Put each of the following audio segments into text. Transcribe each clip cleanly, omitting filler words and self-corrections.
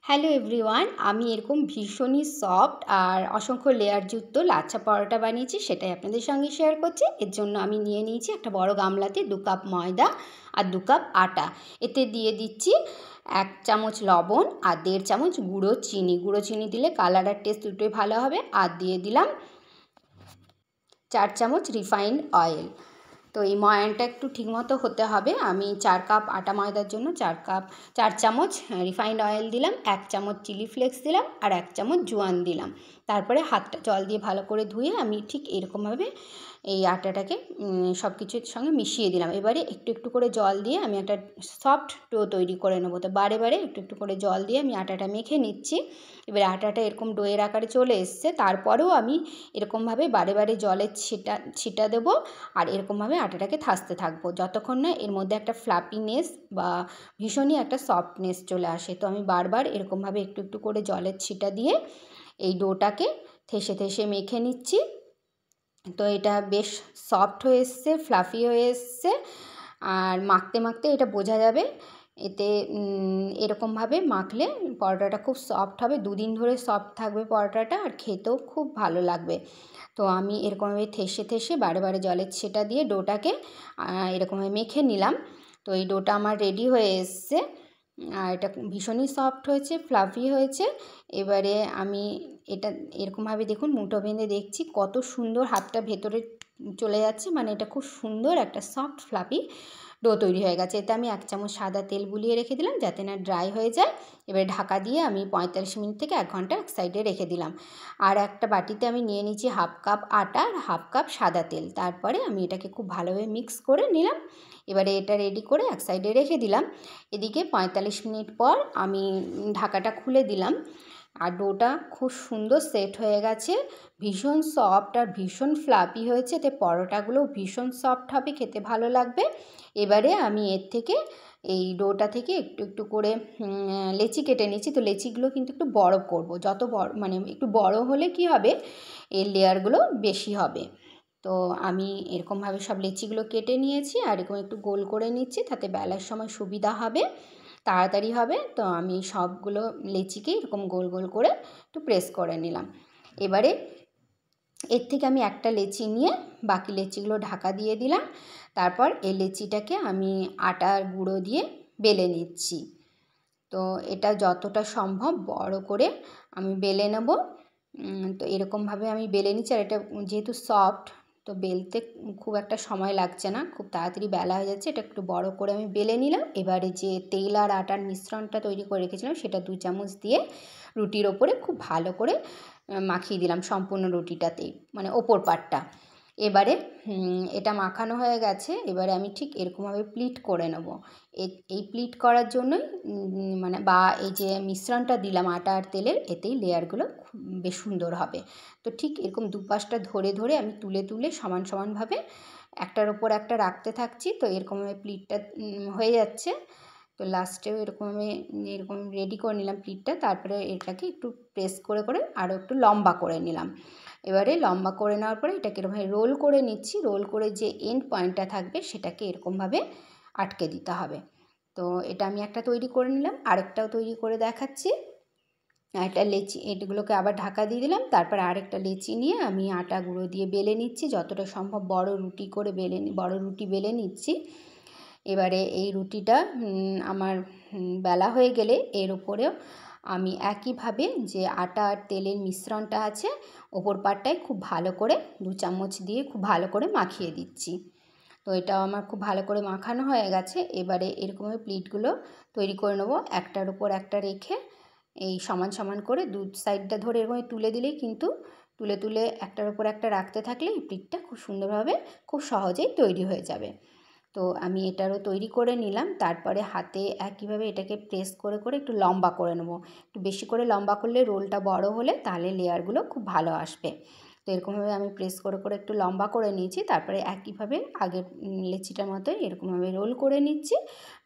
Hello everyone, আমি এরকম ভীষণই সফট আর অসংখ্য লেয়ারযুক্ত লাচ্ছা পরোটা বানিয়েছি, সেটাই আপনাদের সঙ্গে শেয়ার করছি। এর জন্য আমি নিয়ে নিয়েছি একটা বড় গামলাতে 2 কাপ ময়দা আর 2 কাপ আটা। এতে দিয়ে দিচ্ছি 1 চামচ লবণ আর 1.5 চামচ গুঁড়ো চিনি দিলে কালার আর টেস্ট দুটোই ভালো হবে। আর দিয়ে দিলাম 4 চামচ রিফাইন্ড অয়েল। তো এই ময়ানটা একটু ঠিকমতো হতে হবে। আমি 4 কাপ আটা ময়দার জন্য 4 চামচ রিফাইন্ড অয়েল দিলাম, 1 চামচ চিলি ফ্লেক্স দিলাম আর 1 চামচ জোয়ান দিলাম। তারপরে হাতটা জল দিয়ে ভালো করে ধুয়ে আমি ঠিক এরকমভাবে এই আটাটাকে সব কিছুর সঙ্গে মিশিয়ে দিলাম। এবারে একটু একটু করে জল দিয়ে আমি একটা সফট ডো তৈরি করে নেবো। তো বারে বারে একটু একটু করে জল দিয়ে আমি আটাটা মেখে নিচ্ছি। এবারে আটাটা এরকম ডোয়ের আকারে চলে এসছে, তারপরেও আমি এরকমভাবে বারে বারে জলের ছিটা দেবো আর এরকমভাবে আটাটাকে থাসতে থাকবো যতক্ষণ না এর মধ্যে একটা ফ্লাপিনেস বা ভীষণই একটা সফটনেস চলে আসে। তো আমি বারবার এরকমভাবে একটু একটু করে জলের ছিটা দিয়ে এই ডোটাকে থেসে থেসে মেখে নিচ্ছি। তো এটা বেশ সফট হয়ে এসছে, ফ্লাফি হয়ে এসছে। আর মাখতে মাখতে এটা বোঝা যাবে। এতে এরকমভাবে মাখলে পরোটাটা খুব সফট হবে, 2 দিন ধরে সফট থাকবে পরোটাটা, আর খেতেও খুব ভালো লাগবে। তো আমি এরকমভাবে থেসে থেসে বারে বারে জলের ছিটা দিয়ে ডোটাকে এরকমভাবে মেখে নিলাম। তো এই ডোটা আমার রেডি হয়ে এসছে আর এটা ভীষণই সফট হয়েছে, ফ্লাফি হয়েছে। এবারে আমি এটা এরকমভাবে দেখুন মুঠো বেঁধে দেখছি কত সুন্দর হাতটা ভেতরে চলে যাচ্ছে, মানে এটা খুব সুন্দর একটা সফট ফ্লাফি ডো তৈরি হয়ে গেছে। এতে আমি 1 চামচ সাদা তেল বুলিয়ে রেখে দিলাম যাতে না ড্রাই হয়ে যায়। এবারে ঢাকা দিয়ে আমি 45 মিনিট থেকে 1 ঘন্টা এক সাইডে রেখে দিলাম। আর একটা বাটিতে আমি নিয়ে নিচ্ছি 1/2 কাপ আটা আর 1/2 কাপ সাদা তেল। তারপরে আমি এটাকে খুব ভালোভাবে মিক্স করে নিলাম। এবারে এটা রেডি করে এক সাইডে রেখে দিলাম। এদিকে 45 মিনিট পর আমি ঢাকাটা খুলে দিলাম আর ডোটা খুব সুন্দর সেট হয়ে গেছে, ভীষণ সফট আর ভীষণ ফ্লাফি হয়েছে। এতে পরোটাগুলো ভীষণ সফট হবে, খেতে ভালো লাগবে। এবারে আমি এর থেকে এই ডোটা থেকে একটু একটু করে লেচি কেটে নিচ্ছি। তো লেচিগুলো কিন্তু একটু বড় করব, যত বড় মানে একটু বড় হলে কি হবে এর লেয়ারগুলো বেশি হবে। তো আমি এরকমভাবে সব লেচিগুলো কেটে নিয়েছি আর এরকম একটু গোল করে নিচ্ছি, তাতে বেলার সময় সুবিধা হবে, তাড়াতাড়ি হবে। তো আমি সবগুলো লেচিকে এরকম গোল গোল করে একটু প্রেস করে নিলাম। এবারে এর থেকে আমি একটা লেচি নিয়ে বাকি লেচিগুলো ঢাকা দিয়ে দিলাম। তারপর এই লেচিটাকে আমি আটার গুঁড়ো দিয়ে বেলে নিচ্ছি। তো এটা যতটা সম্ভব বড় করে আমি বেলে নেব। তো এরকমভাবে আমি বেলে নিচ্ছি। আর এটা যেহেতু সফট, তো বেলতে খুব একটা সময় লাগছে না, খুব তাড়াতাড়ি বেলা হয়ে যাচ্ছে। এটা একটু বড় করে আমি বেলে নিলাম। এবারে যে তেল আর আটার মিশ্রণটা তৈরি করে রেখেছিলাম সেটা 2 চামচ দিয়ে রুটির ওপরে খুব ভালো করে মাখিয়ে দিলাম, সম্পূর্ণ রুটিটাতেই, মানে ওপর পাটটা। এবারে এটা মাখানো হয়ে গেছে। এবারে আমি ঠিক এরকমভাবে প্লিট করে নেব। এই প্লিট করার জন্যই মানে বা এই যে মিশ্রণটা দিলাম আটা আর তেলের, এতেই লেয়ারগুলো বেশ সুন্দর হবে। তো ঠিক এরকম দুপাশটা ধরে ধরে আমি তুলে তুলে সমান সমানভাবে একটার ওপর একটা রাখতে থাকছি। তো এরকমভাবে প্লিটটা হয়ে যাচ্ছে। তো লাস্টেও এরকম আমি এরকম রেডি করে নিলাম প্লিটটা। তারপরে এটাকে একটু প্রেস করে করে আরও একটু লম্বা করে নিলাম। এবারে লম্বা করে নেওয়ার পরে এটাকে এরকমভাবে রোল করে নিচ্ছি। রোল করে যে এন্ড পয়েন্টটা থাকবে সেটাকে এরকমভাবে আটকে দিতে হবে। তো এটা আমি একটা তৈরি করে নিলাম, আরেকটাও তৈরি করে দেখাচ্ছি। একটা লেচি, এগুলোকে আবার ঢাকা দিয়ে দিলাম। তারপর আরেকটা লেচি নিয়ে আমি আটা গুঁড়ো দিয়ে বেলে নিচ্ছি, যতটা সম্ভব বড় রুটি করে বড় রুটি বেলে নিচ্ছি। এবারে এই রুটিটা আমার বেলা হয়ে গেলে এর উপরেও আমি একইভাবে যে আটা আর তেলের মিশ্রণটা আছে ওপর পাটটায় খুব ভালো করে 2 চামচ দিয়ে খুব ভালো করে মাখিয়ে দিচ্ছি। তো এটাও আমার খুব ভালো করে মাখানো হয়ে গেছে। এবারে এরকমভাবে প্লিটগুলো তৈরি করে নেবো, একটার উপর একটা রেখে এই সমান সমান করে 2 সাইডটা ধরে এরকম তুলে দিলেই কিন্তু তুলে তুলে একটার উপর একটা রাখতে থাকলে এই প্লিটটা খুব সুন্দরভাবে খুব সহজেই তৈরি হয়ে যাবে। তো আমি এটারও তৈরি করে নিলাম। তারপরে হাতে একইভাবে এটাকে প্রেস করে করে একটু লম্বা করে নেবো। একটু বেশি করে লম্বা করলে রোলটা বড় হলে তাহলে লেয়ারগুলো খুব ভালো আসবে। তো এরকমভাবে আমি প্রেস করে করে একটু লম্বা করে নিয়েছি। তারপরে একইভাবে আগের লেচিটার মতোই এরকমভাবে রোল করে নিচ্ছি।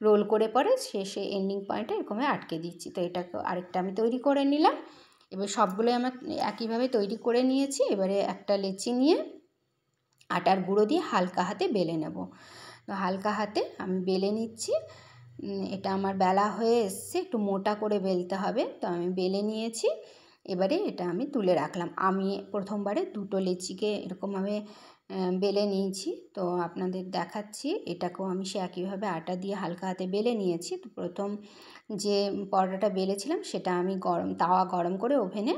রোল করে পরে শেষে এন্ডিং পয়েন্টে এরকমভাবে আটকে দিচ্ছি। তো এটাকে আরেকটা আমি তৈরি করে নিলাম। এবার সবগুলোই আমার একইভাবে তৈরি করে নিয়েছি। এবারে একটা লেচি নিয়ে আটার গুঁড়ো দিয়ে হালকা হাতে বেলে নেব। তো হালকা হাতে আমি বেলে নিচ্ছি। এটা আমার বেলা হয়ে এসছে, একটু মোটা করে বেলতে হবে, তো আমি বেলে নিয়েছি। এবারে এটা আমি তুলে রাখলাম। আমি প্রথমবারে দুটো লেচিকে এরকমভাবে বেলে নিয়েছি, তো আপনাদের দেখাচ্ছি। এটাকেও আমি সে একইভাবে আটা দিয়ে হালকা হাতে বেলে নিয়েছি। তো প্রথম যে পরোটাটা বেলেছিলাম সেটা আমি তাওয়া গরম করে ওভেনে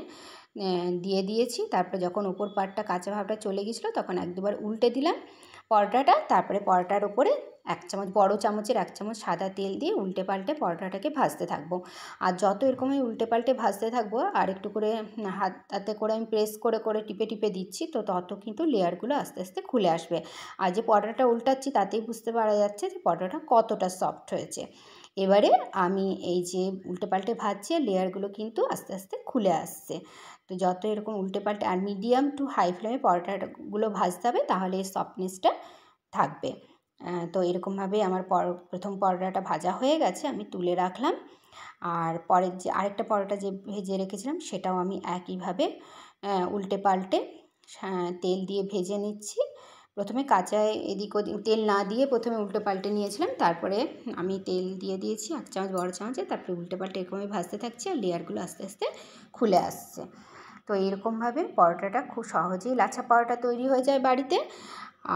দিয়ে দিয়েছি। তারপরে যখন ওপর পাটটা কাঁচা ভাবটা চলে গেছিলো তখন এক দুবার উল্টে দিলাম পরোটাটা। তারপরে পরোটার ওপরে বড় চামচের 1 চামচ সাদা তেল দিয়ে উল্টে পাল্টে পরোটাটাকে ভাজতে থাকবো। আর যত এরকম আমি উল্টে পাল্টে ভাজতে থাকবো আর একটু করে হাতে করে আমি প্রেস করে করে টিপে টিপে দিচ্ছি, তো তত কিন্তু লেয়ারগুলো আস্তে আস্তে খুলে আসবে। আর যে পরোটাটা উল্টাচ্ছি তাতেই বুঝতে পারা যাচ্ছে যে পরোটাটা কতটা সফট হয়েছে। এবারে আমি এই যে উল্টে পাল্টে ভাজছি আর লেয়ারগুলো কিন্তু আস্তে আস্তে খুলে আসছে। তো যত এরকম উল্টে পাল্টে আর মিডিয়াম টু হাই ফ্লেমে পরোটাগুলো ভাজতে হবে, তাহলে এই সফটনেসটা থাকবে। তো এরকমভাবে আমার প্রথম পরোটাটা ভাজা হয়ে গেছে, আমি তুলে রাখলাম। আর পরের যে আরেকটা পরোটা যে ভেজে রেখেছিলাম সেটাও আমি একইভাবে উল্টে পাল্টে তেল দিয়ে ভেজে নিচ্ছি। প্রথমে কাঁচায় এদিক ওদিক তেল না দিয়ে প্রথমে উল্টে পাল্টে নিয়েছিলাম, তারপরে আমি তেল দিয়ে দিয়েছি 1 চামচ বড় চামচে, তারপরে উল্টে পাল্টে এরকমই ভাজতে থাকছি আর লেয়ারগুলো আস্তে আস্তে খুলে আসছে। তো এরকমভাবে পরোটাটা খুব সহজেই লাচ্ছা পরোটা তৈরি হয়ে যায় বাড়িতে,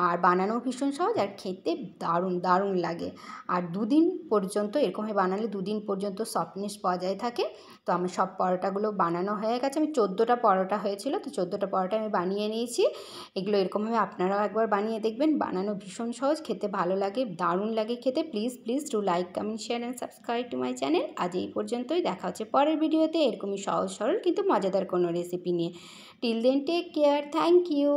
আর বানানোও ভীষণ সহজ আর খেতে দারুণ দারুণ লাগে। আর 2 দিন পর্যন্ত এরকমভাবে বানালে 2 দিন পর্যন্ত সফটনেস বজায় থাকে। তো আমার সব পরোটাগুলো বানানো হয়ে গেছে। আমি 14টা পরোটা হয়েছিল, তো 14টা পরোটা আমি বানিয়ে নিয়েছি। এগুলো এরকমভাবে আপনারাও একবার বানিয়ে দেখবেন, বানানো ভীষণ সহজ, খেতে ভালো লাগে, দারুণ লাগে খেতে। Please please do like, comment, share and subscribe to my channel. আজ এই পর্যন্তই, দেখা হচ্ছে পরের ভিডিওতে এরকমই সহজ সরল কিন্তু মজাদার কোনো রেসিপি নিয়ে। Till then take care, thank you.